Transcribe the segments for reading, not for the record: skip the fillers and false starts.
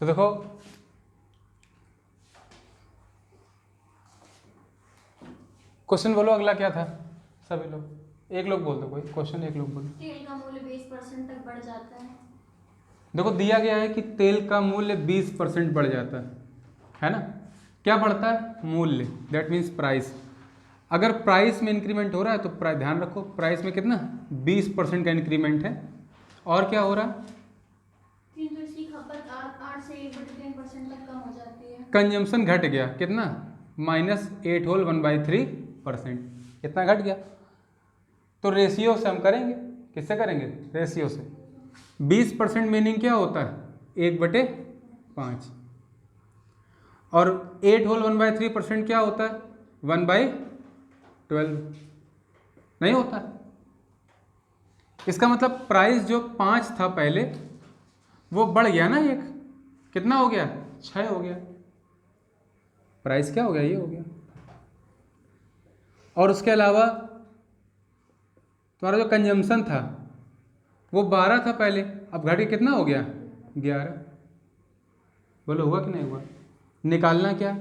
तो देखो क्वेश्चन बोलो अगला क्या था, सभी लोग, एक लोग बोल दो, कोई क्वेश्चन एक लोग बोलो। तेल का मूल्य 20% तक बढ़ जाता है। देखो दिया गया है कि तेल का मूल्य 20% बढ़ जाता है ना। क्या बढ़ता है? मूल्य, दैट मीन्स प्राइस। अगर प्राइस में इंक्रीमेंट हो रहा है तो ध्यान रखो प्राइस में कितना 20% का इंक्रीमेंट है। और क्या हो रहा है? किंतु इसकी खपत 8 से 1/3% तक कम हो जाती है। कंजम्पशन घट गया कितना? -8 होल 1/3%, इतना घट गया। तो रेशियो से हम करेंगे, किससे करेंगे? रेशियो से। 20% मीनिंग क्या होता है? 1/5। और 8 होल 1/3% क्या होता है? 1/12 नहीं होता। इसका मतलब प्राइस जो 5 था पहले वो बढ़ गया ना, एक कितना हो गया? 6 हो गया। प्राइस क्या हो गया? ये हो गया। और उसके अलावा तुम्हारा जो कंजम्पशन था वो 12 था पहले, अब घट के कितना हो गया? 11। बोलो हुआ कि नहीं हुआ? निकालना क्या?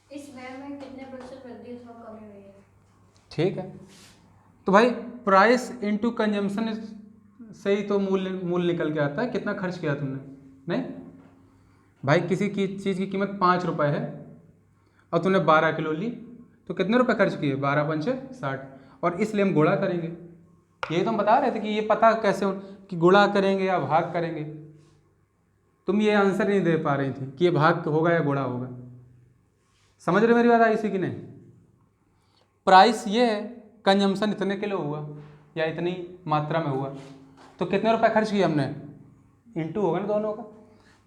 इस व्यय में कितने प्रतिशत वृद्धि अथवा कमी हुई है। ठीक है, तो भाई प्राइस इनटू कंजम्पशन से ही तो मूल्य निकल के आता है, कितना खर्च किया तुमने। नहीं भाई, किसी की चीज़ की कीमत 5 रुपये है और तूने 12 किलो ली तो कितने रुपए खर्च किए? 12 पंचे 60। और इसलिए हम गुणा करेंगे। यही तो हम बता रहे थे कि ये पता कैसे कि गुणा करेंगे या भाग करेंगे। तुम ये आंसर नहीं दे पा रही थी कि ये भाग होगा या गुणा होगा। समझ रहे मेरी बात आई सी कि नहीं? प्राइस ये है, कंजम्पशन इतने किलो हुआ या इतनी मात्रा में हुआ तो कितने रुपए खर्च किए हमने, इंटू होगा ना दोनों का।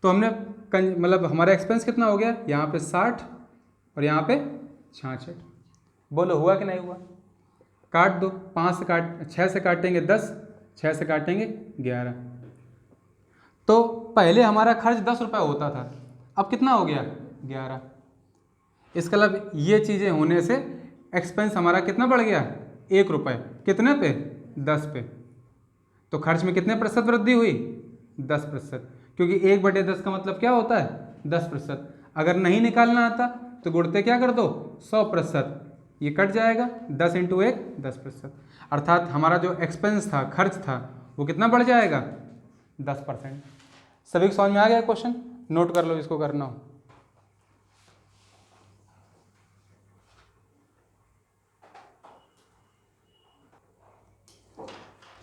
तो हमने मतलब हमारा एक्सपेंस कितना हो गया? यहाँ पे 60 और यहाँ पे 66। बोलो हुआ कि नहीं हुआ? काट दो, 5 से 6 से काटेंगे 10, 6 से काटेंगे 11। तो पहले हमारा खर्च 10 रुपये होता था, अब कितना हो गया? 11। इसका मतलब ये चीज़ें होने से एक्सपेंस हमारा कितना बढ़ गया? 1 रुपये। कितने पे? 10 पे। तो खर्च में कितने प्रतिशत वृद्धि हुई? 10%। क्योंकि 1/10 का मतलब क्या होता है? 10%। अगर नहीं निकालना आता तो गुणते क्या कर दो? 100%। ये कट जाएगा, 10 × 1 10%। अर्थात हमारा जो एक्सपेंस था, खर्च था, वो कितना बढ़ जाएगा? 10%। सभी को समझ में आ गया क्वेश्चन? नोट कर लो इसको करना हो।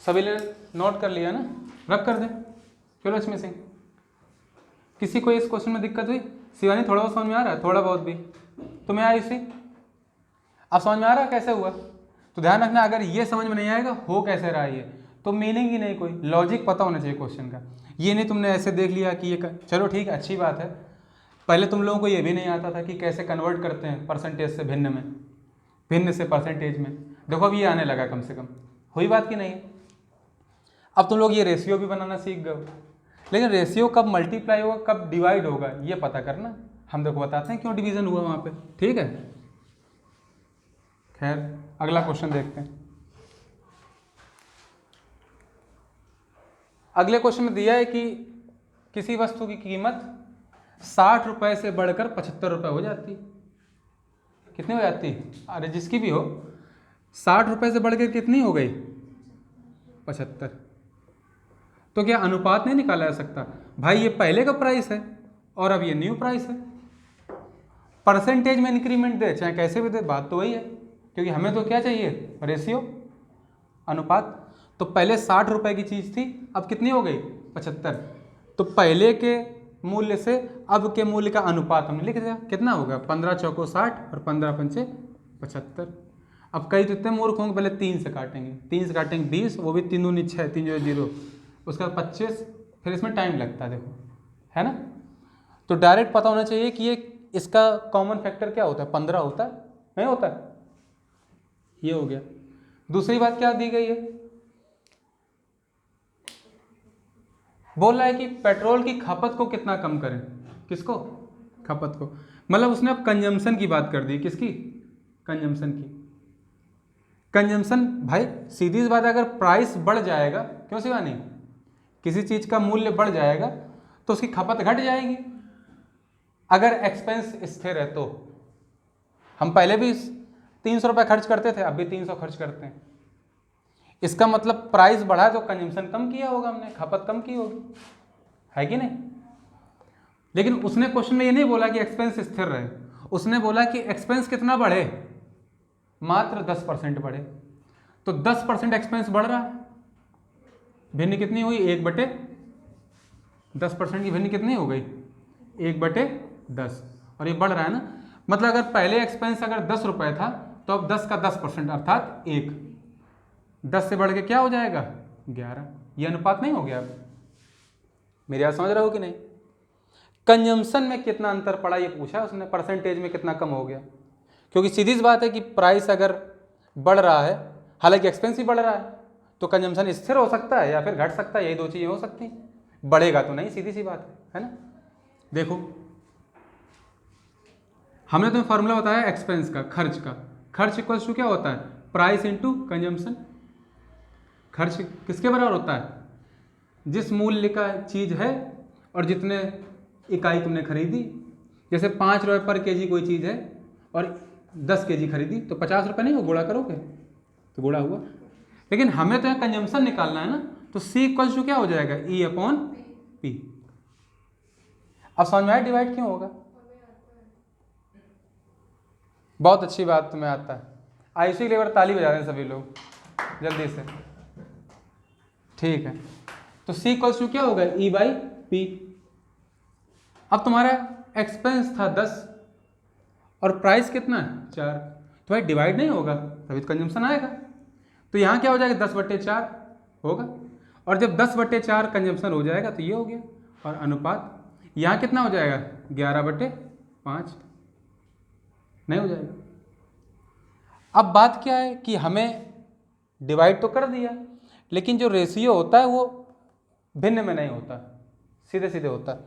सभी ने नोट कर लिया ना? रब कर दें। चलो इसमें से किसी को इस क्वेश्चन में दिक्कत हुई? शिवानी थोड़ा बहुत समझ में आ रहा है? थोड़ा बहुत भी तुम्हें आई सी? अब समझ में आ रहा है कैसे हुआ? तो ध्यान रखना, अगर ये समझ में नहीं आएगा हो कैसे रहा है ये, तो मीनिंग ही नहीं, कोई लॉजिक पता होना चाहिए क्वेश्चन का। ये नहीं तुमने ऐसे देख लिया कि ये चलो ठीक है अच्छी बात है, पहले तुम लोगों को ये भी नहीं आता था कि कैसे कन्वर्ट करते हैं परसेंटेज से भिन्न में, भिन्न से परसेंटेज में। देखो अब ये आने लगा कम से कम। हुई बात कि नहीं? अब तुम लोग ये रेशियो भी बनाना सीख गए, लेकिन रेशियो कब मल्टीप्लाई होगा कब डिवाइड होगा ये पता करना। हम देखो बताते हैं क्यों डिवीजन हुआ वहाँ पे, ठीक है। खैर अगला क्वेश्चन देखते हैं। अगले क्वेश्चन में दिया है कि किसी वस्तु की कीमत 60 रुपये से बढ़कर 75 रुपये हो जाती। कितनी हो जाती? अरे जिसकी भी हो, 60 रुपये से बढ़कर कितनी हो गई? 75। तो क्या अनुपात नहीं निकाला जा सकता? भाई ये पहले का प्राइस है और अब ये न्यू प्राइस है, परसेंटेज में इंक्रीमेंट दे चाहे कैसे भी दे, बात तो वही है। क्योंकि हमें तो क्या चाहिए? रेशियो, अनुपात। तो पहले 60 रुपये की चीज़ थी, अब कितनी हो गई? 75। तो पहले के मूल्य से अब के मूल्य का अनुपात हमने लिख दिया, कितना होगा? 15 चौको 60 और 15 पंचे 75। अब कई तो इतने मूर्ख होंगे, पहले 3 से काटेंगे, 3 से काटेंगे 20, वो भी 3 दूनी 6, 3 0, उसका 25, फिर इसमें टाइम लगता है देखो, है ना। तो डायरेक्ट पता होना चाहिए कि ये इसका कॉमन फैक्टर क्या होता है? 15 होता है, नहीं होता है? ये हो गया। दूसरी बात क्या दी गई है? बोल रहा है कि पेट्रोल की खपत को कितना कम करें। किसको? खपत को। मतलब उसने अब कंजम्पशन की बात कर दी। किसकी? कंजम्पशन की। कंजम्पशन भाई सीधी सी बात है, अगर प्राइस बढ़ जाएगा, क्यों शिवानी, किसी चीज़ का मूल्य बढ़ जाएगा तो उसकी खपत घट जाएगी। अगर एक्सपेंस स्थिर है तो हम पहले भी 300 रुपये खर्च करते थे, अब भी 300 खर्च करते हैं। इसका मतलब प्राइस बढ़ा तो कंजम्पशन कम किया होगा हमने, खपत कम की होगी, है कि नहीं। लेकिन उसने क्वेश्चन में ये नहीं बोला कि एक्सपेंस स्थिर रहे, उसने बोला कि एक्सपेंस कितना बढ़े, मात्र 10% बढ़े। तो 10% एक्सपेंस बढ़ रहा है, भिन्न कितनी हुई, 1/10% की भिन्न कितनी हो गई, 1/10, और ये बढ़ रहा है ना। मतलब अगर पहले एक्सपेंस अगर 10 रुपये था तो अब 10 का 10% अर्थात 1, 10 से बढ़ के क्या हो जाएगा 11। ये अनुपात नहीं हो गया। अब मेरी बात समझ रहे हो कि नहीं। कंजम्पशन में कितना अंतर पड़ा ये पूछा उसने, परसेंटेज में कितना कम हो गया। क्योंकि सीधी सी बात है कि प्राइस अगर बढ़ रहा है, हालांकि एक्सपेंस ही बढ़ रहा है, तो कंजम्पशन स्थिर हो सकता है या फिर घट सकता है, यही दो चीज़ें हो सकती हैं। बढ़ेगा तो नहीं, सीधी सी बात है ना। देखो हमने तुम्हें फॉर्मूला बताया एक्सपेंस का, खर्च का। खर्च इक्वल्स टू क्या होता है, प्राइस इंटू कंजम्पशन। खर्च किसके बराबर होता है, जिस मूल्य का चीज़ है और जितने इकाई तुमने खरीदी। जैसे 5 रुपये पर केजी कोई चीज़ है और 10 केजी खरीदी तो 50 रुपये नहीं हो, गुणा करोगे तो गुणा हुआ। लेकिन हमें तो यहाँ कंजम्पशन निकालना है ना, तो सी इक्वल्स टू क्या हो जाएगा, ई अपॉन पी। अब समझ में आया डिवाइड क्यों होगा। बहुत अच्छी बात तुम्हें आता है। आयुषी के लिए एक बार ताली बजा दें सभी लोग जल्दी से, ठीक है। तो सी इक्वल्स टू क्या होगा, ई बाई पी। अब तुम्हारा एक्सपेंस था 10 और प्राइस कितना है 4, तो भाई डिवाइड नहीं होगा तभी तो कंजम्पशन आएगा। तो यहाँ क्या हो जाएगा 10/4 होगा, और जब 10/4 कंजम्पशन हो जाएगा तो ये हो गया। और अनुपात यहाँ कितना हो जाएगा 11/5, नहीं हो जाएगा। अब बात क्या है कि हमें डिवाइड तो कर दिया, लेकिन जो रेशियो होता है वो भिन्न में नहीं होता, सीधे सीधे होता है।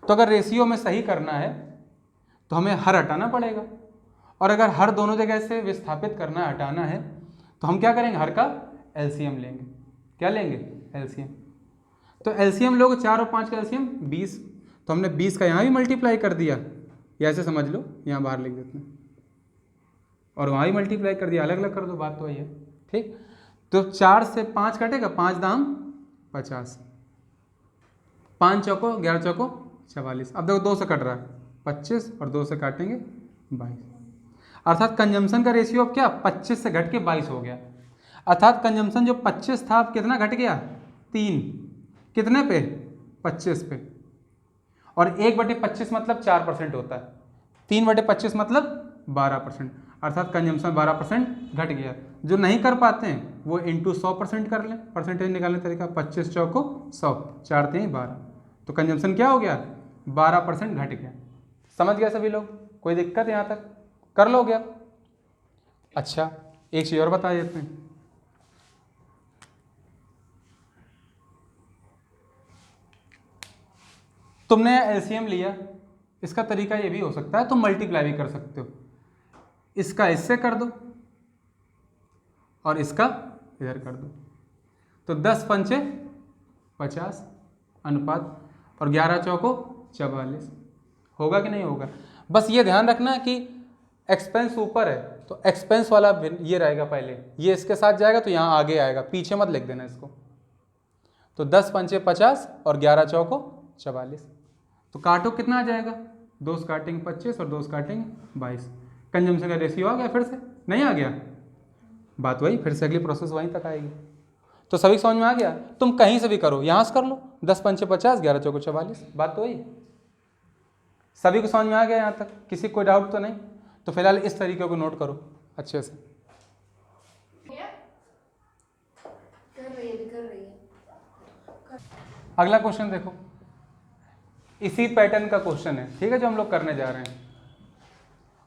तो अगर रेशियो में सही करना है तो हमें हर हटाना पड़ेगा, और अगर हर दोनों जगह से विस्थापित करना है, हटाना है, तो हम क्या करेंगे, हर का एलसीएम लेंगे। क्या लेंगे, एलसीएम। तो एलसीएम लोगे 4 और 5 का एलसीएम 20, तो हमने 20 का यहाँ भी मल्टीप्लाई कर दिया, या ऐसे समझ लो यहाँ बाहर लिख देते हैं, और वहाँ भी मल्टीप्लाई कर दिया, अलग अलग कर दो, बात तो वही है, ठीक। तो 4 से 5 कटेगा, 5 दाम 50, 5 चौको 11 चौको 44। अब देखो 2 से कट रहा है 25 और 2 से काटेंगे 22, अर्थात कंजम्पशन का रेशियो अब क्या 25 से घट के 22 हो गया। अर्थात कंजम्पशन जो 25 था अब कितना घट गया 3, कितने पे 25 पे, और 1/25 मतलब 4% होता है, 3/25 मतलब 12%, अर्थात कंजम्पशन 12% घट गया। जो नहीं कर पाते हैं वो इंटू 100% कर लें, परसेंटेज निकालने तरीका 25 चौको 100, 4 3 12, तो कंजम्पशन क्या हो गया 12% घट गया। समझ गया सभी लोग, कोई दिक्कत यहाँ तक, कर लोगे आप। अच्छा एक चीज़ और बता देते हैं, तुमने एलसीएम लिया, इसका तरीका ये भी हो सकता है, तुम मल्टीप्लाई भी कर सकते हो, इसका इससे कर दो और इसका इधर कर दो, तो 10 पंचे 50 अनुपात और 11 चौको 44, होगा कि नहीं होगा। बस ये ध्यान रखना कि एक्सपेंस ऊपर है तो एक्सपेंस वाला ये रहेगा पहले, ये इसके साथ जाएगा तो यहाँ आगे आएगा, पीछे मत लिख देना इसको। तो 10 पंचे 50 और 11 चौको 44, तो काटो कितना आ जाएगा, 2 से काटेंगे 25 और 2 से काटेंगे 22, कंजम्पशन का रेशियो आ गया, फिर से नहीं आ गया, बात वही, फिर से अगली प्रोसेस वहीं तक आएगी। तो सभी समझ में आ गया, तुम कहीं से भी करो, यहाँ से कर लो 10 पंचे 50 11 चौको 44, बात तो वही, सभी को समझ में आ गया यहाँ तक, किसी कोई डाउट तो नहीं। तो फिलहाल इस तरीके को नोट करो अच्छे से। कर रही है। अगला क्वेश्चन देखो, इसी पैटर्न का क्वेश्चन है, ठीक है, जो हम लोग करने जा रहे हैं।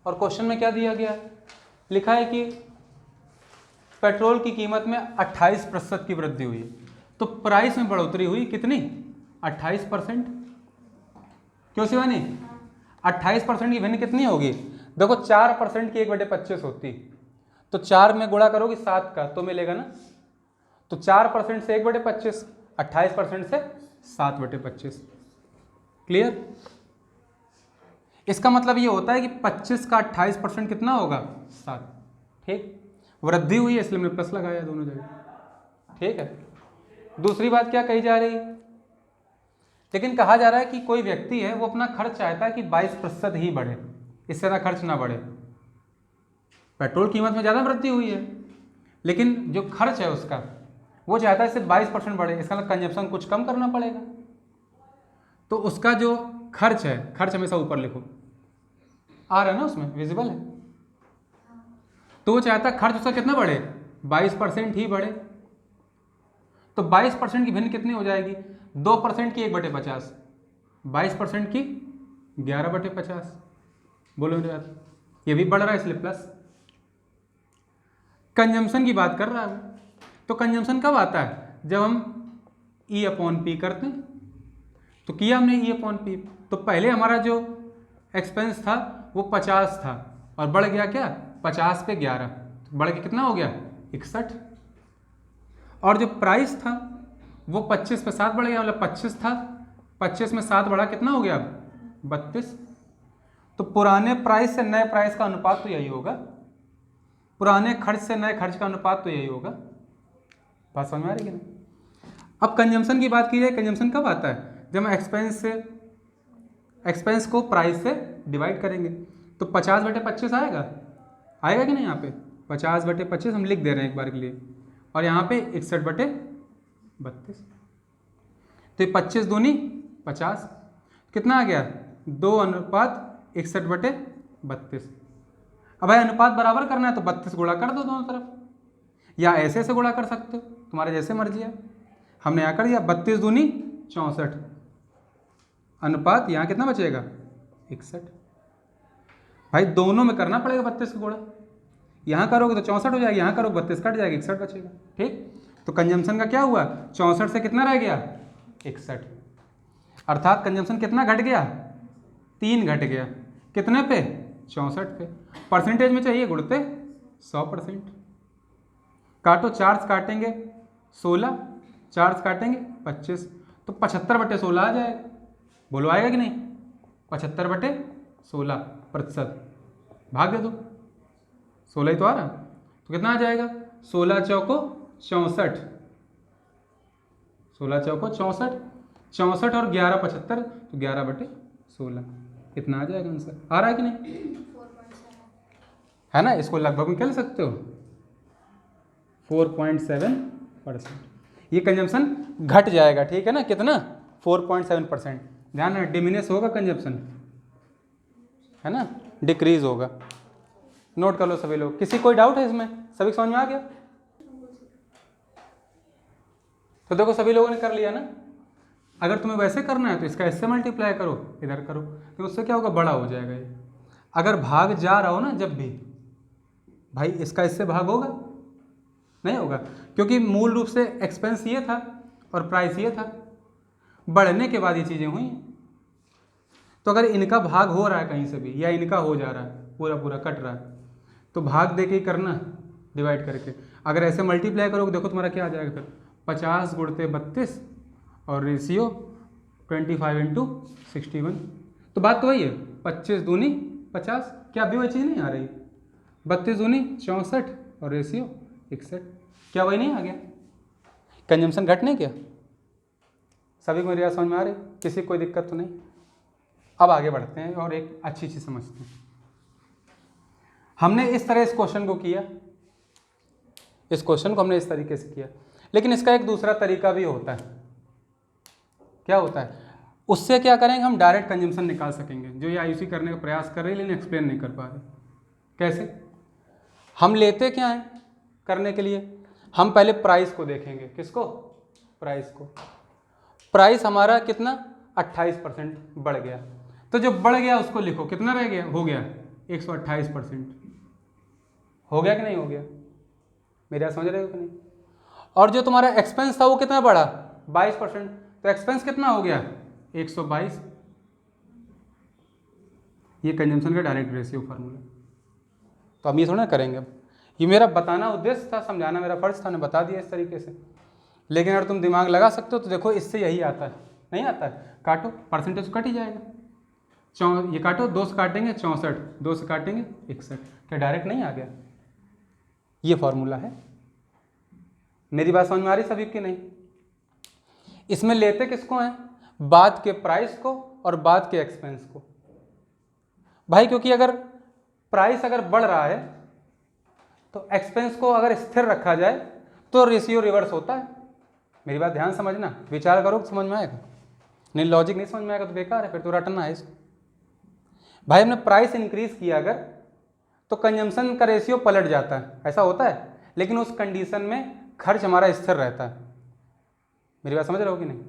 और क्वेश्चन में क्या दिया गया है, लिखा है कि पेट्रोल की कीमत में 28% की वृद्धि हुई, तो प्राइस में बढ़ोतरी हुई कितनी 28%। क्यों शिवानी, 28% की भिन्न कितनी होगी, देखो 4% की 1/25 होती, तो 4 में गुणा करोगे 7 का तो मिलेगा ना, तो 4% से 1/25, 28% से 7/25, क्लियर? इसका मतलब ये होता है कि 25 का 28% कितना होगा? 7। ठीक, वृद्धि हुई है इसलिए मैंने प्लस लगाया दोनों जगह। ठीक है। दूसरी बात क्या कही जा रही है? लेकिन कहा जा रहा है कि कोई व्यक्ति है वो अपना खर्च चाहता है कि 22% ही बढ़े, इससे ज़्यादा खर्च ना बढ़े। पेट्रोल कीमत में ज़्यादा वृद्धि हुई है, लेकिन जो खर्च है उसका वो चाहता है सिर्फ 22% बढ़े, इसका मतलब कंजप्शन कुछ कम करना पड़ेगा। तो उसका जो खर्च है, खर्च हमेशा ऊपर लिखो, आ रहा है ना उसमें, विजिबल है। तो वो चाहता है खर्च उसका कितना बढ़े? 22% ही बढ़े। तो 22% की भिन्न कितनी हो जाएगी? 2% की 1/50, 22% की 11/50। बोलो मेरे यार, ये भी बढ़ रहा है इसलिए प्लस। कंजम्पशन की बात कर रहा है। तो कंजम्पशन कब आता है? जब हम E/P करते हैं। तो किया हमने E/P, तो पहले हमारा जो एक्सपेंस था वो 50 था और बढ़ गया क्या? 50 पे 11, तो बढ़ के कितना हो गया? 61। और जो प्राइस था वो 25 पे 7 बढ़ गया, मतलब 25 था, 25 में 7 बढ़ा, कितना हो गया अब? 32। तो पुराने प्राइस से नए प्राइस का अनुपात तो यही होगा, पुराने खर्च से नए खर्च का अनुपात तो यही होगा। बात समझ में आ रही है ना? अब कंजम्पशन की बात की जाए, कंजम्पशन कब आता है? जब हम एक्सपेंस को प्राइस से डिवाइड करेंगे। तो 50/25 आएगा, आएगा कि नहीं? यहाँ पे 50/25 हम लिख दे रहे हैं एक बार के लिए, और यहाँ पे 61/32। तो 25 दूनी 50, कितना आ गया? 2:61/32। अब भाई अनुपात बराबर करना है तो 32 गुणा कर दो दोनों तरफ, या ऐसे गुणा कर सकते हो, तुम्हारे जैसे मर्जी है। हमने यहाँ कर दिया 32 दूनी 64, अनुपात यहाँ कितना बचेगा? 61। भाई दोनों में करना पड़ेगा 32 का गुणा, यहाँ करोगे तो 64 हो जाएगा, यहाँ करोगे 32 कट जाएगा, 61 बचेगा। ठीक, तो कंजम्पशन का क्या हुआ? 64 से कितना रह गया? 61। अर्थात कंजम्पशन कितना घट गया? 3 घट गया। कितने पे? 64 पे। परसेंटेज में चाहिए, गुणते 100%। काटो, 4 से काटेंगे 16, 4 से काटेंगे 25, तो 75/16 आ जाएगा। बोलो आएगा कि नहीं? 75/16%। भाग दे दो, 16 ही तो आ रहा, तो कितना आ जाएगा? 16 चौको 64, 16 चौको 64, 64 और 11 75, तो 11/16 कितना आ जाएगा आंसर? आ रहा है कि नहीं? 4.7 है ना? इसको लगभग में क्या ले सकते हो? 4.7%। ये कंजम्पशन घट जाएगा, ठीक है ना? कितना? 4.7%। ध्यान रहे, डिमिनिश होगा कंजम्पशन, है ना? डिक्रीज होगा। नोट कर लो सभी लोग। किसी कोई डाउट है इसमें? सभी समझ में आ गया? तो देखो सभी लोगों ने कर लिया ना। अगर तुम्हें वैसे करना है तो इसका इससे मल्टीप्लाई करो, इधर करो, तो उससे क्या होगा? बड़ा हो जाएगा ये। अगर भाग जा रहा हो ना जब भी, भाई इसका इससे भाग होगा? नहीं होगा, क्योंकि मूल रूप से एक्सपेंस ये था और प्राइस ये था, बढ़ने के बाद ये चीज़ें हुई। तो अगर इनका भाग हो रहा है कहीं से भी, या इनका हो जा रहा है, पूरा पूरा कट रहा है, तो भाग दे के ही करना, डिवाइड करके। अगर ऐसे मल्टीप्लाई करोगे, देखो तुम्हारा क्या आ जाएगा फिर? 50 गुणते 32 और रेशियो 25/61। तो बात तो वही है, 25 दूनी 50। क्या अभी वही चीज़ नहीं आ रही? 32 दूनी 64 और रेशियो 61। क्या वही नहीं आ गया? कंजम्पशन घटने क्या? सभी को मेरी बात समझ में आ रही? किसी को कोई दिक्कत तो नहीं? अब आगे बढ़ते हैं और एक अच्छी चीज़ समझते हैं। हमने इस तरह इस क्वेश्चन को किया, इस क्वेश्चन को हमने इस तरीके से किया, लेकिन इसका एक दूसरा तरीका भी होता है। क्या होता है? उससे क्या करेंगे? हम डायरेक्ट कंजम्पशन निकाल सकेंगे, जो ये आयुषी करने का प्रयास कर रही है लेकिन एक्सप्लेन नहीं कर पा रहे। कैसे? हम लेते क्या हैं करने के लिए? हम पहले प्राइस को देखेंगे। किसको? प्राइस को। प्राइस हमारा कितना? 28% बढ़ गया। तो जो बढ़ गया उसको लिखो, कितना रह गया? हो गया 128%। हो गया कि नहीं हो गया? मेरे यहाँ समझ रहे हो कि नहीं? और जो तुम्हारा एक्सपेंस था वो कितना बढ़ा? 22%। तो एक्सपेंस कितना हो गया? 122। ये कंजम्पशन का डायरेक्ट रेशियो फार्मूला। तो हम ये थोड़ा ना करेंगे, अब ये मेरा बताना उद्देश्य था, समझाना मेरा फर्ज था, मैंने बता दिया इस तरीके से। लेकिन अगर तुम दिमाग लगा सकते हो तो देखो इससे यही आता है, नहीं आता है, काटो, परसेंटेज कट ही जाएगा। ये काटो, 2 से काटेंगे 64, 2 से काटेंगे 61, क्या डायरेक्ट नहीं आ गया? ये फॉर्मूला है। मेरी बात समझ में आ रही सभी की नहीं? इसमें लेते किसको हैं? बाद के प्राइस को और बाद के एक्सपेंस को। भाई क्योंकि अगर प्राइस अगर बढ़ रहा है तो एक्सपेंस को अगर स्थिर रखा जाए तो रेशियो रिवर्स होता है। मेरी बात ध्यान समझना, विचार करो समझ में आएगा, नहीं लॉजिक नहीं समझ में आएगा तो बेकार है, फिर तो रटना है इसको। भाई हमने प्राइस इंक्रीज किया अगर तो कंजम्पशन का रेशियो पलट जाता है, ऐसा होता है, लेकिन उस कंडीशन में खर्च हमारा स्थिर रहता है। मेरी बात समझ रहे हो कि नहीं?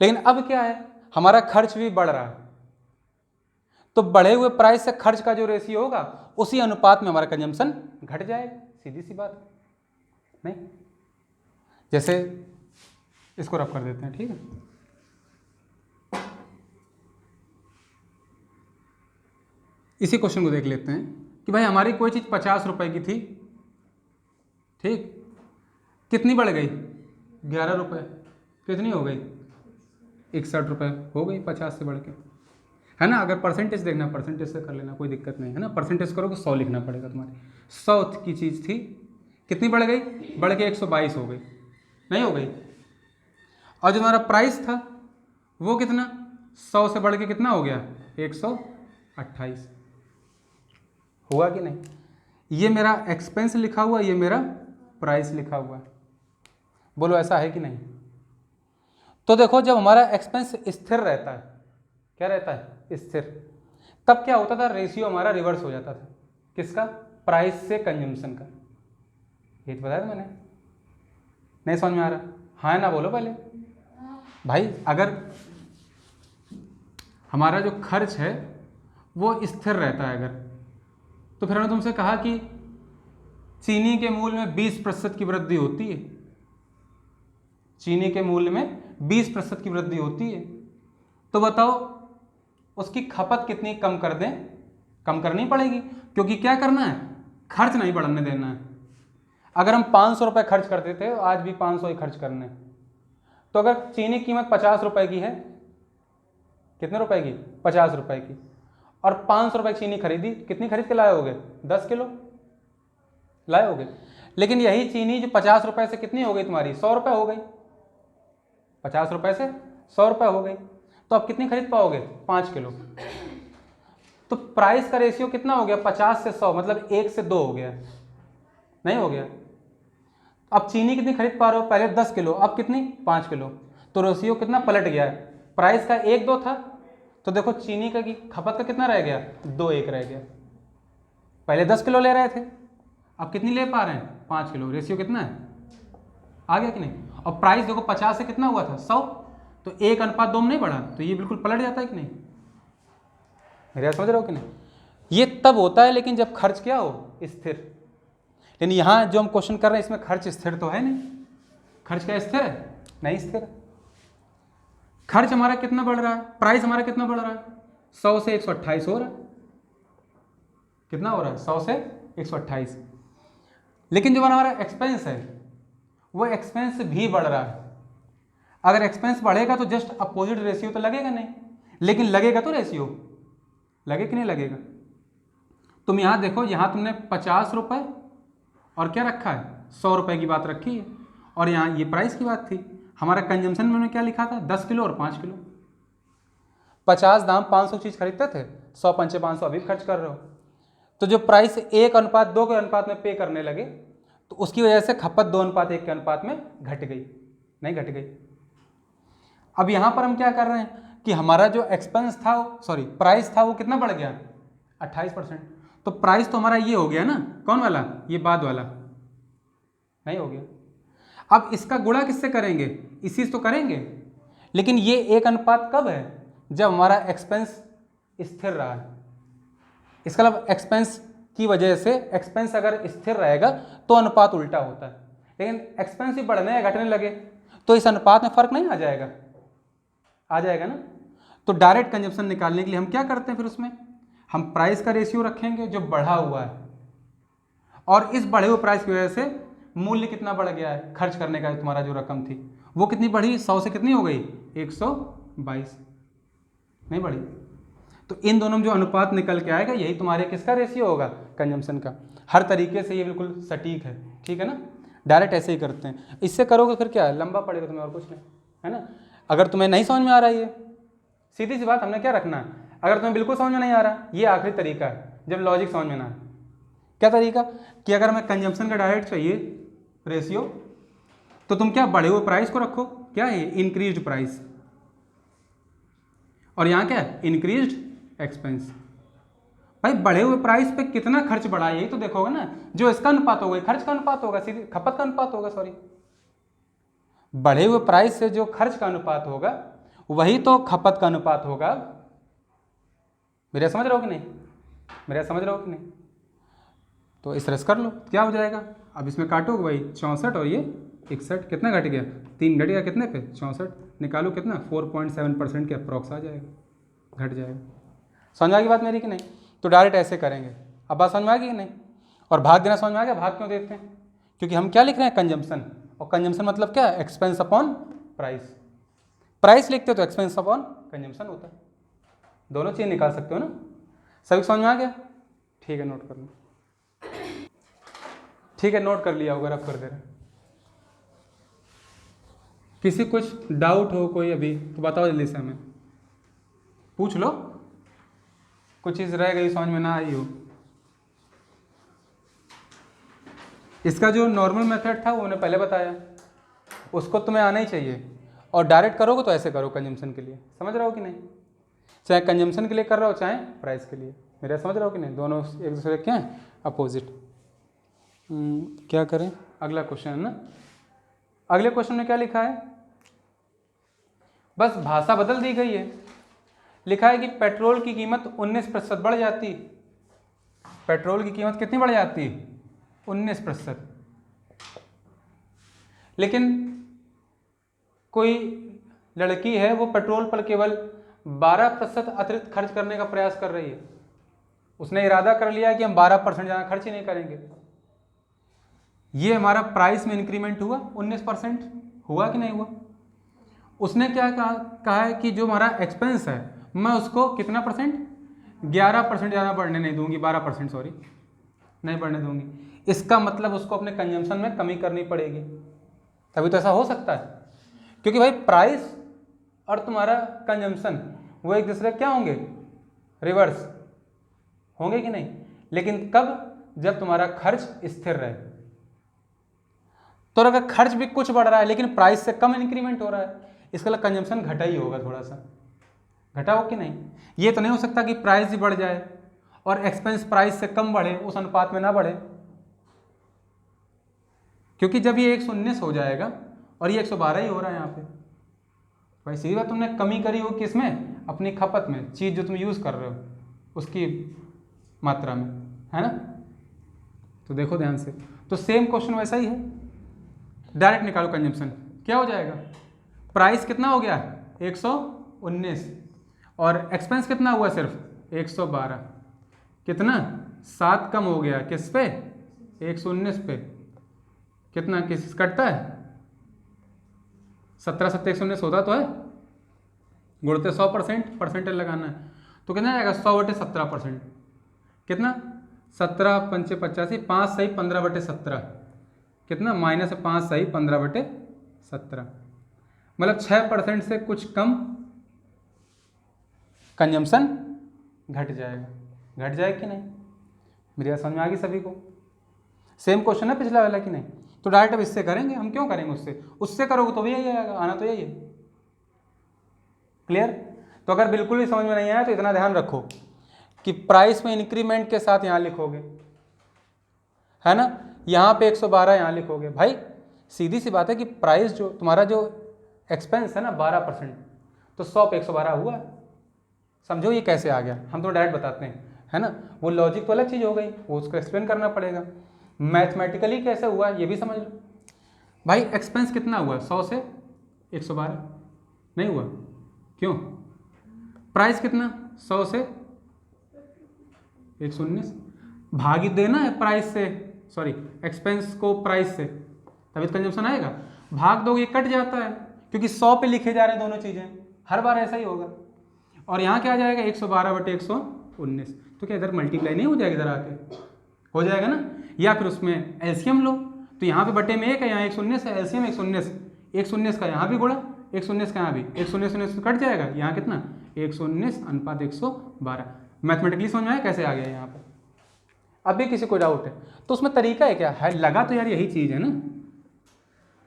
लेकिन अब क्या है, हमारा खर्च भी बढ़ रहा है, तो बढ़े हुए प्राइस से खर्च का जो रेशियो होगा उसी अनुपात में हमारा कंजम्पशन घट जाएगा। सीधी सी बात नहीं? जैसे इसको रफ कर देते हैं, ठीक है। इसी क्वेश्चन को देख लेते हैं कि भाई हमारी कोई चीज़ 50 रुपए की थी, ठीक, कितनी बढ़ गई? 11 रुपये। कितनी हो गई? 61 रुपये हो गई 50 से बढ़ के, है ना। अगर परसेंटेज देखना, परसेंटेज से कर लेना, कोई दिक्कत नहीं है ना। परसेंटेज करोगे 100 लिखना पड़ेगा तुम्हारी। 100 की चीज़ थी, कितनी बढ़ गई? बढ़ के 122 हो गई, नहीं हो गई? और जो हमारा प्राइस था वो कितना? 100 से बढ़ के कितना हो गया? 128। हुआ कि नहीं? ये मेरा एक्सपेंस लिखा हुआ, ये मेरा प्राइस लिखा हुआ है। बोलो ऐसा है कि नहीं? तो देखो जब हमारा एक्सपेंस स्थिर रहता है, क्या रहता है? स्थिर, तब क्या होता था? रेशियो हमारा रिवर्स हो जाता था। किसका? प्राइस से कंजम्पशन का। ये तो बताया था मैंने, नहीं समझ में आ रहा? हाँ ना बोलो पहले। भाई अगर हमारा जो खर्च है वो स्थिर रहता है अगर, तो फिर हमने तुमसे कहा कि चीनी के मूल्य में 20% की वृद्धि होती है। चीनी के मूल्य में 20% की वृद्धि होती है, तो बताओ उसकी खपत कितनी कम कर दें? कम करनी पड़ेगी, क्योंकि क्या करना है? खर्च नहीं बढ़ने देना है। अगर हम 500 रुपये खर्च करते थे, आज भी 500 ही खर्च करने, तो अगर चीनी की कीमत 50 रुपये की है, कितने रुपए की? 50 रुपये की, और 500 रुपये की चीनी खरीदी, कितनी खरीद के लाए होगे? 10 किलो लाए होगे। लेकिन यही चीनी जो 50 रुपये से कितनी हो गई तुम्हारी? 100 रुपये हो गई। 50 रुपये से 100 रुपये हो गई, तो आप कितनी खरीद पाओगे? 5 किलो। तो प्राइस का रेशियो कितना हो गया? 50 से 100, मतलब 1 से 2 हो गया, नहीं हो गया? अब चीनी कितनी खरीद पा रहे हो? पहले 10 किलो, अब कितनी? 5 किलो। तो रेशियो कितना पलट गया है? प्राइस का 1-2 था, तो देखो चीनी का की खपत का कितना रह गया? 2-1 रह गया। पहले 10 किलो ले रहे थे, अब कितनी ले पा रहे हैं? 5 किलो। रेशियो कितना है? आ गया कि नहीं? और प्राइस देखो 50 से कितना हुआ था? 100, तो 1:2 में नहीं बढ़ा, तो ये बिल्कुल पलट जाता है कि नहीं? मेरे समझ रहे हो कि नहीं? ये तब होता है लेकिन जब खर्च क्या हो? स्थिर। लेकिन यहाँ जो हम क्वेश्चन कर रहे हैं इसमें खर्च स्थिर तो है नहीं। खर्च क्या स्थिर है? नहीं स्थिर। खर्च हमारा कितना बढ़ रहा है? प्राइस हमारा कितना बढ़ रहा है? 100 से 128 हो रहा है। कितना हो रहा है? 100 से 128। लेकिन जो हमारा एक्सपेंस है वो एक्सपेंस भी बढ़ रहा है। अगर एक्सपेंस बढ़ेगा तो जस्ट अपोजिट रेशियो तो लगेगा नहीं, लेकिन लगेगा तो रेशियो, लगे कि नहीं लगेगा? तुम यहाँ देखो, यहाँ तुमने 50 रुपये और क्या रखा है? 100 रुपये की बात रखी है, और यहाँ ये प्राइस की बात थी। हमारा कंजम्पशन में क्या लिखा था? 10 किलो और 5 किलो। 50 दाम 500 चीज़ खरीदते थे, 100 पंचे 500 अभी खर्च कर रहे हो। तो जो प्राइस 1:2 के अनुपात में पे करने लगे, तो उसकी वजह से खपत 2:1 के अनुपात में घट गई, नहीं घट गई? अब यहाँ पर हम क्या कर रहे हैं कि हमारा जो एक्सपेंस था, प्राइस था, वो कितना बढ़ गया? 28%। तो प्राइस तो हमारा ये हो गया ना, कौन वाला? ये बाद वाला, नहीं हो गया? अब इसका गुणा किससे करेंगे? इसी से तो करेंगे। लेकिन ये 1 कब है? जब हमारा एक्सपेंस स्थिर रहा है। इसका मतलब एक्सपेंस की वजह से, एक्सपेंस अगर स्थिर रहेगा तो अनुपात उल्टा होता है, लेकिन एक्सपेंस ही बढ़ने या घटने लगे तो इस अनुपात में फर्क नहीं आ जाएगा? आ जाएगा ना। तो डायरेक्ट कंजम्पशन निकालने के लिए हम क्या करते हैं? फिर उसमें हम प्राइस का रेशियो रखेंगे जो बढ़ा हुआ है, और इस बढ़े हुए प्राइस की वजह से मूल्य कितना बढ़ गया है? खर्च करने का तुम्हारा जो रकम थी वो कितनी बढ़ी? 100 से कितनी हो गई? 22, नहीं बढ़ी। तो इन दोनों में जो अनुपात निकल के आएगा यही तुम्हारे किसका रेशियो होगा, कंजम्पशन का। हर तरीके से ये बिल्कुल सटीक है, ठीक है ना। डायरेक्ट ऐसे ही करते हैं, इससे करोगे फिर क्या है, लंबा पड़ेगा तुम्हें और कुछ नहीं, है ना। अगर तुम्हें नहीं समझ में आ रहा है ये सीधी सी बात, हमने क्या रखना है, अगर तुम्हें बिल्कुल समझ में नहीं आ रहा, ये आखिरी तरीका है जब लॉजिक समझ में ना आए। क्या तरीका, कि अगर हमें कंजम्पशन का डायरेक्ट चाहिए रेशियो, तो तुम क्या बढ़े हुए प्राइस को रखो, क्या है इंक्रीज्ड प्राइस, और यहाँ क्या है इंक्रीज्ड एक्सपेंस। भाई बढ़े हुए प्राइस पे कितना खर्च बढ़ा है यही तो देखोगे ना, जो इसका अनुपात होगा खर्च का अनुपात होगा, सीधी खपत का अनुपात होगा, सॉरी। बढ़े हुए प्राइस से जो खर्च का अनुपात होगा वही तो खपत का अनुपात होगा। मेरा समझ रहे हो कि नहीं, मेरा समझ रहे हो कि नहीं। तो इस तरह से कर लो, क्या हो जाएगा, अब इसमें काटोगे भाई 64 और ये 61, कितना घट गया, 3 घट गया कितने पे 64, निकालो कितना 4.7% के अप्रॉक्स आ जाएगा, घट जाएगा। समझ आ गई बात मेरी कि नहीं। तो डायरेक्ट ऐसे करेंगे। अब बात समझ में आ गई कि नहीं। और भाग देना समझ में आ गया, भाग क्यों देते हैं, क्योंकि हम क्या लिख रहे हैं कंजम्पशन, और कंजम्पशन मतलब क्या है एक्सपेंस अपॉन प्राइस। प्राइस लिखते हो तो एक्सपेंस अपॉन कंजम्पशन होता है, दोनों चीज़ निकाल सकते हो ना। सभी समझ में आ गया, ठीक है नोट कर लो, ठीक है नोट कर लिया होगा, अब कर दे रहे। किसी कुछ डाउट हो कोई अभी तो बताओ जल्दी से, हमें पूछ लो, कुछ चीज़ रह गई समझ में ना आई हो। इसका जो नॉर्मल मेथड था वो मैंने पहले बताया, उसको तुम्हें आना ही चाहिए, और डायरेक्ट करोगे तो ऐसे करो कंजम्पशन के लिए, समझ रहे हो कि नहीं। चाहे कंजम्पशन के लिए कर रहे हो चाहे प्राइस के लिए, मेरा समझ रहे हो कि नहीं, दोनों एक दूसरे क्या है अपोजिट। क्या करें, अगला क्वेश्चन है ना। अगले क्वेश्चन में क्या लिखा है, बस भाषा बदल दी गई है। लिखा है कि पेट्रोल की कीमत 19% बढ़ जाती, पेट्रोल की कीमत कितनी बढ़ जाती 19%, लेकिन कोई लड़की है वो पेट्रोल पर केवल 12% अतिरिक्त खर्च करने का प्रयास कर रही है। उसने इरादा कर लिया है कि हम 12% ज़्यादा खर्च ही नहीं करेंगे। ये हमारा प्राइस में इंक्रीमेंट हुआ 19%, हुआ कि नहीं हुआ। उसने क्या कहा है कि जो हमारा एक्सपेंस है मैं उसको कितना परसेंट, 11% ज़्यादा बढ़ने नहीं दूंगी, 12% सॉरी नहीं बढ़ने दूंगी। इसका मतलब उसको अपने कंजम्पशन में कमी करनी पड़ेगी, तभी तो ऐसा हो सकता है। क्योंकि भाई प्राइस और तुम्हारा कंजम्पशन वो एक दूसरे क्या होंगे, रिवर्स होंगे कि नहीं। लेकिन कब, जब तुम्हारा खर्च स्थिर रहे। तो अगर खर्च भी कुछ बढ़ रहा है लेकिन प्राइस से कम इंक्रीमेंट हो रहा है, इसका मतलब कंजम्पशन घटा ही होगा, थोड़ा सा घटा हो कि नहीं। ये तो नहीं हो सकता कि प्राइस ही बढ़ जाए और एक्सपेंस प्राइस से कम बढ़े, उस अनुपात में ना बढ़े। क्योंकि जब ये 119 हो जाएगा और ये 112 ही हो रहा है यहाँ पे, भाई सीधी बात, तुमने कमी करी हो किसमें, अपनी खपत में, चीज़ जो तुम यूज़ कर रहे हो उसकी मात्रा में, है ना। तो देखो ध्यान से, तो सेम क्वेश्चन वैसा ही है, डायरेक्ट निकालो कंजम्पशन, क्या हो जाएगा, प्राइस कितना हो गया 119 और एक्सपेंस कितना हुआ सिर्फ 112, कितना 7 कम हो गया किस पे 119 पे, कितना किस कटता है 17 7 119 होता तो है, गुणते 100%, परसेंटेज लगाना है तो कितना आएगा 100/17%, कितना 17 पंचे 85, 5 सही 15/17, कितना -5 सही 15/17, मतलब 6% से कुछ कम कंजम्पशन घट जाएगा। घट जाएगा कि नहीं, मेरी बात समझ में आ गई सभी को। सेम क्वेश्चन है पिछला वाला कि नहीं। तो डायरेक्ट अब इससे करेंगे, हम क्यों करेंगे उससे, उससे करोगे तो भी यही आएगा, आना तो यही है। क्लियर। तो अगर बिल्कुल भी समझ में नहीं आया तो इतना ध्यान रखो कि प्राइस में इंक्रीमेंट के साथ यहाँ लिखोगे, है ना, यहाँ पे 112 यहाँ लिखोगे। भाई सीधी सी बात है कि प्राइस जो तुम्हारा जो एक्सपेंस है ना 12%, तो 100 पे 112 हुआ। समझो ये कैसे आ गया, हम तो डायरेक्ट बताते हैं, है ना। वो लॉजिक तो अलग चीज़ हो गई, वो उसको एक्सप्लेन करना पड़ेगा। मैथमेटिकली कैसे हुआ ये भी समझ लो। भाई एक्सपेंस कितना हुआ 100 से 112 नहीं हुआ, क्यों। प्राइस कितना 100 से 119, भागी देना है प्राइस से, सॉरी एक्सपेंस को प्राइस से, तभी तो कंजम्पशन आएगा। भाग दोगे कट जाता है, क्योंकि 100 पे लिखे जा रहे हैं दोनों चीज़ें, हर बार ऐसा ही होगा। और यहाँ क्या आ जाएगा 112/119, तो क्या इधर मल्टीप्लाई नहीं हो जाएगा, इधर आके हो जाएगा ना। या फिर उसमें एलसीएम लो, तो यहाँ पे बटे में 1 है, यहाँ 119 है, एलसीएम 119, 119 का यहाँ भी गुणा, 119 का यहाँ भी, 119 कट जाएगा, यहाँ कितना 119/112। मैथमेटिकली समझ में आया कैसे आ गया यहाँ पर। अब भी किसी को डाउट है तो उसमें तरीका है क्या है, लगा तो यार यही चीज़ है ना,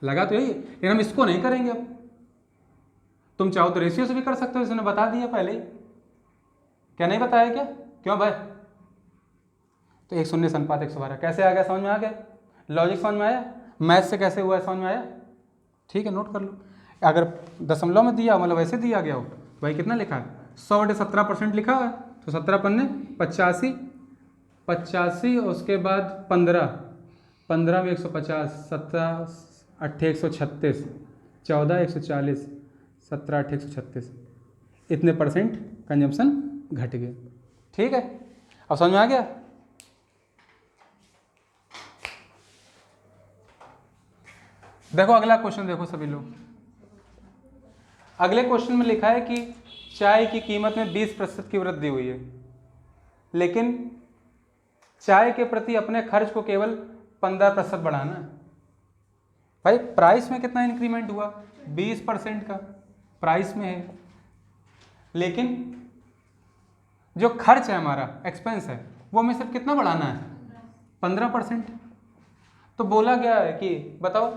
लगा तो यही, लेकिन हम इसको नहीं करेंगे। अब तुम चाहो तो रेशियो से भी कर सकते हो, इसने बता दिया पहले ही, क्या नहीं बताया क्या, क्यों भाई। तो 119/112 कैसे आ गया, समझ में आ गया, लॉजिक समझ में आया, मैथ से कैसे हुआ है समझ में आया। ठीक है, नोट कर लो। अगर दशमलव में दिया मतलब ऐसे दिया गया हो, भाई कितना लिखा है 100/17% लिखा हुआ है, तो 17 पन्ने 85, 85 उसके बाद 15, 15 में 150, 17 8 136, 14 140, 17 8 136, इतने % कंजम्पशन घट गए। ठीक है, अब समझ में आ गया। देखो अगला क्वेश्चन, देखो सभी लोग, अगले क्वेश्चन में लिखा है कि चाय की कीमत में 20% की वृद्धि हुई है, लेकिन चाय के प्रति अपने खर्च को केवल 15% बढ़ाना है। भाई प्राइस में कितना इंक्रीमेंट हुआ, 20% का प्राइस में है, लेकिन जो खर्च है हमारा एक्सपेंस है वो हमें सिर्फ कितना बढ़ाना है, 15%। तो बोला गया है कि बताओ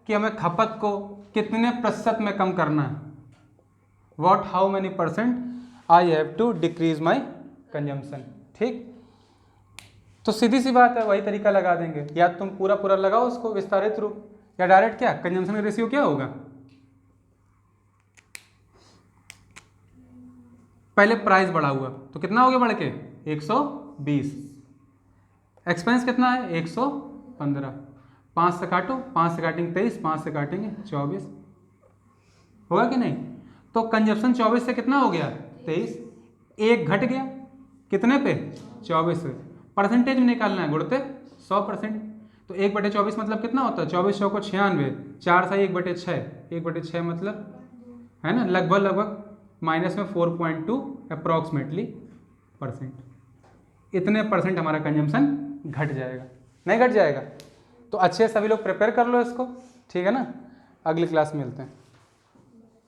कि हमें खपत को कितने प्रतिशत में कम करना है, what how many % I have to decrease my consumption. ठीक, तो सीधी सी बात है, वही तरीका लगा देंगे, या तुम पूरा पूरा लगाओ उसको विस्तारित रूप, या डायरेक्ट क्या कंजम्पशन का रेशियो क्या होगा, पहले प्राइस बढ़ा हुआ तो कितना हो गया बढ़ के 120, एक्सपेंस कितना है 115, 5 से काटो, 5 से काटेंगे 23, 5 से काटेंगे 24, होगा कि नहीं। तो कंजप्शन 24 से कितना हो गया 23, एक घट गया कितने पे 24 पे, परसेंटेज में निकालना है, गुणते 100%। तो 1/24 मतलब कितना होता है, 24 को 96, 4 से 1/6, 1/6 मतलब है ना लगभग माइनस में 4.2 अप्रॉक्सीमेटली %। इतने % हमारा कंजम्पशन घट जाएगा, नहीं घट जाएगा। तो अच्छे सभी लोग प्रिपेयर कर लो इसको, ठीक है ना। अगली क्लास में मिलते हैं।